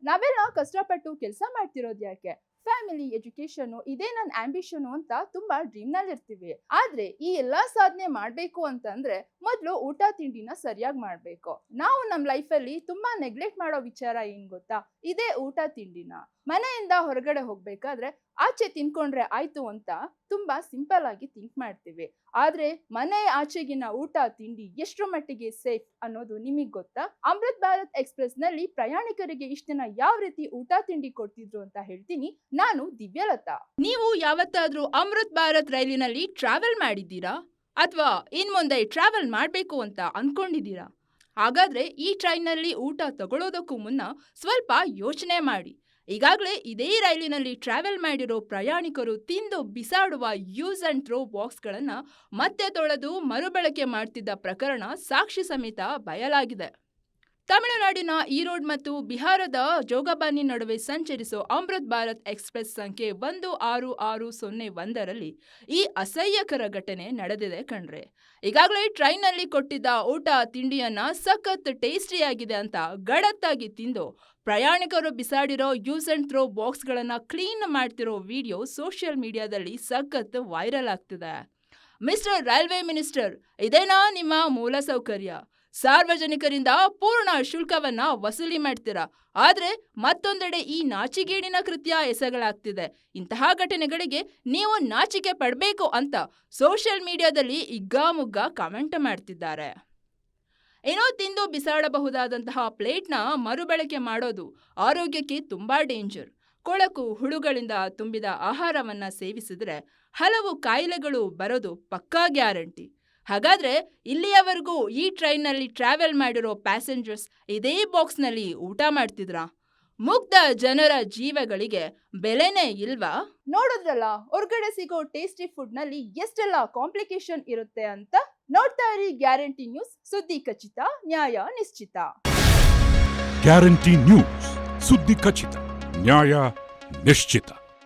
ನಾವೆಲ್ಲ ಕಷ್ಟಪಟ್ಟು ಕೆಲಸ ಮಾಡ್ತಿರೋದು ಯಾಕೆ? ಫ್ಯಾಮಿಲಿ, ಎಜುಕೇಶನ್ ಇದೇ ನನ್ನ ಆಂಬಿಷನ್ ಅಂತ ತುಂಬಾ ಡ್ರೀಮ್ ನಲ್ಲಿ ಇರ್ತೀವಿ. ಆದ್ರೆ ಈ ಎಲ್ಲಾ ಸಾಧನೆ ಮಾಡ್ಬೇಕು ಅಂತಂದ್ರೆ ಮೊದಲು ಊಟ ತಿಂಡಿನ ಸರಿಯಾಗಿ ಮಾಡ್ಬೇಕು. ನಾವು ನಮ್ಮ ಲೈಫಲ್ಲಿ ತುಂಬಾ ನೆಗ್ಲೆಕ್ಟ್ ಮಾಡೋ ವಿಚಾರ ಏನ್ ಗೊತ್ತಾ? ಇದೇ ಊಟ ತಿಂಡಿನ. ಮನೆಯಿಂದ ಹೊರಗಡೆ ಹೋಗ್ಬೇಕಾದ್ರೆ ಆಚೆ ತಿನ್ಕೊಂಡ್ರೆ ಆಯ್ತು ಅಂತ ತುಂಬಾ ಸಿಂಪಲ್ ಆಗಿ ಥಿಂಕ್ ಮಾಡ್ತೀವಿ. ಆದ್ರೆ ಮನೆ ಆಚೆಗಿನ ಊಟ ತಿಂಡಿ ಎಷ್ಟರ ಮಟ್ಟಿಗೆ ಸೇಫ್ ಅನ್ನೋದು ನಿಮಗ್ ಗೊತ್ತಾ? ಅಮೃತ್ ಭಾರತ್ ಎಕ್ಸ್‌ಪ್ರೆಸ್ ನಲ್ಲಿ ಪ್ರಯಾಣಿಕರಿಗೆ ಇಷ್ಟ ದಿನ ಯಾವ ರೀತಿ ಊಟ ತಿಂಡಿ ಕೊಡ್ತಿದ್ರು ಅಂತ ಹೇಳ್ತೀನಿ. ನಾನು ದಿವ್ಯಲತಾ. ನೀವು ಯಾವತ್ತಾದ್ರೂ ಅಮೃತ್ ಭಾರತ್ ರೈಲಿನಲ್ಲಿ ಟ್ರಾವೆಲ್ ಮಾಡಿದ್ದೀರಾ? ಅಥವಾ ಇನ್ ಮುಂದೆ ಟ್ರಾವೆಲ್ ಮಾಡಬೇಕು ಅಂತ ಅನ್ಕೊಂಡಿದ್ದೀರಾ? ಹಾಗಾದ್ರೆ ಈ ಟ್ರೈನ್ನಲ್ಲಿ ಊಟ ತಗೊಳ್ಳೋದಕ್ಕೂ ಮುನ್ನ ಸ್ವಲ್ಪ ಯೋಚನೆ ಮಾಡಿ. ಈಗಾಗಲೇ ಇದೇ ರೈಲಿನಲ್ಲಿ ಟ್ರಾವೆಲ್ ಮಾಡಿರೋ ಪ್ರಯಾಣಿಕರು ತಿಂದು ಬಿಸಾಡುವ ಯೂಸ್ ಅಂಡ್ ಥ್ರೋ ಬಾಕ್ಸ್ಗಳನ್ನು ಮತ್ತೆ ತೊಳೆದು ಮರುಬಳಕೆ ಮಾಡ್ತಿದ್ದ ಪ್ರಕರಣ ಸಾಕ್ಷಿ ಸಮೇತ ಬಯಲಾಗಿದೆ. ತಮಿಳುನಾಡಿನ ಈರೋಡ್ ಮತ್ತು ಬಿಹಾರದ ಜೋಗಬಾನಿ ನಡುವೆ ಸಂಚರಿಸೋ ಅಮೃತ್ ಭಾರತ್ ಎಕ್ಸ್‌ಪ್ರೆಸ್ ಸಂಖ್ಯೆ 16601ರಲ್ಲಿ ಈ ಅಸಹ್ಯಕರ ಘಟನೆ ನಡೆದಿದೆ ಕಣ್ರೆ. ಈಗಾಗಲೇ ಟ್ರೈನ್ನಲ್ಲಿ ಕೊಟ್ಟಿದ್ದ ಊಟ ತಿಂಡಿಯನ್ನ ಸಖತ್ ಟೇಸ್ಟಿಯಾಗಿದೆ ಅಂತ ಗಡತ್ತಾಗಿ ತಿಂದು ಪ್ರಯಾಣಿಕರು ಬಿಸಾಡಿರೋ ಯೂಸ್ ಅಂಡ್ ಥ್ರೋ ಬಾಕ್ಸ್ಗಳನ್ನು ಕ್ಲೀನ್ ಮಾಡ್ತಿರೋ ವಿಡಿಯೋ ಸೋಷಿಯಲ್ ಮೀಡಿಯಾದಲ್ಲಿ ಸಖತ್ ವೈರಲ್ ಆಗ್ತಿದೆ. ಮಿಸ್ಟರ್ ರೈಲ್ವೆ ಮಿನಿಸ್ಟರ್, ಇದೇನಾ ನಿಮ್ಮ ಮೂಲ ಸೌಕರ್ಯ? ಸಾರ್ವಜನಿಕರಿಂದ ಪೂರ್ಣ ಶುಲ್ಕವನ್ನ ವಸೂಲಿ ಮಾಡ್ತೀರಾ, ಆದ್ರೆ ಮತ್ತೊಂದೆಡೆ ಈ ನಾಚಿಗೇಡಿನ ಕೃತ್ಯ ಎಸಗಲಾಗ್ತಿದೆ. ಇಂತಹ ಘಟನೆಗಳಿಗೆ ನೀವು ನಾಚಿಕೆ ಪಡಬೇಕು ಅಂತ ಸೋಷಿಯಲ್ ಮೀಡಿಯಾದಲ್ಲಿ ಇಗ್ಗಾಮುಗ್ಗ ಕಮೆಂಟ್ ಮಾಡ್ತಿದ್ದಾರೆ. ಏನೋ ತಿಂದು ಬಿಸಾಡಬಹುದಾದಂತಹ ಪ್ಲೇಟ್ನ ಮರುಬಳಕೆ ಮಾಡೋದು ಆರೋಗ್ಯಕ್ಕೆ ತುಂಬಾ ಡೇಂಜರ್. ಕೊಳಕು ಹುಳುಗಳಿಂದ ತುಂಬಿದ ಆಹಾರವನ್ನ ಸೇವಿಸಿದ್ರೆ ಹಲವು ಕಾಯಿಲೆಗಳು ಬರೋದು ಪಕ್ಕಾ ಗ್ಯಾರಂಟಿ. ಹಾಗಾದ್ರೆ ಇಲ್ಲಿಯವರೆಗೂ ಈ ಟ್ರೈನ್ನಲ್ಲಿ ಟ್ರಾವೆಲ್ ಮಾಡಿರೋ ಪ್ಯಾಸೆಂಜರ್ಸ್ ಇದೇ ಬಾಕ್ಸ್ನಲ್ಲಿ ಊಟ ಮಾಡ್ತಿದ್ರಾ? ಮುಗ್ಧ ಜನರ ಜೀವಗಳಿಗೆ ಬೆಲೆನೇ ಇಲ್ವಾ? ನೋಡಿದ್ರಲ್ಲ, ಹೊರಗಡೆ ಸಿಗೋ ಟೇಸ್ಟಿ ಫುಡ್ ನಲ್ಲಿ ಎಷ್ಟೆಲ್ಲ ಕಾಂಪ್ಲಿಕೇಶನ್ ಇರುತ್ತೆ ಅಂತ. ನೋಡ್ತಾ ಇರಿ ಗ್ಯಾರಂಟಿ ನ್ಯೂಸ್, ಸುದ್ದಿ ಖಚಿತ, ನ್ಯಾಯ ನಿಶ್ಚಿತ. ಗ್ಯಾರಂಟಿ ನ್ಯೂಸ್, ಸುದ್ದಿ ಖಚಿತ, ನ್ಯಾಯ ನಿಶ್ಚಿತ.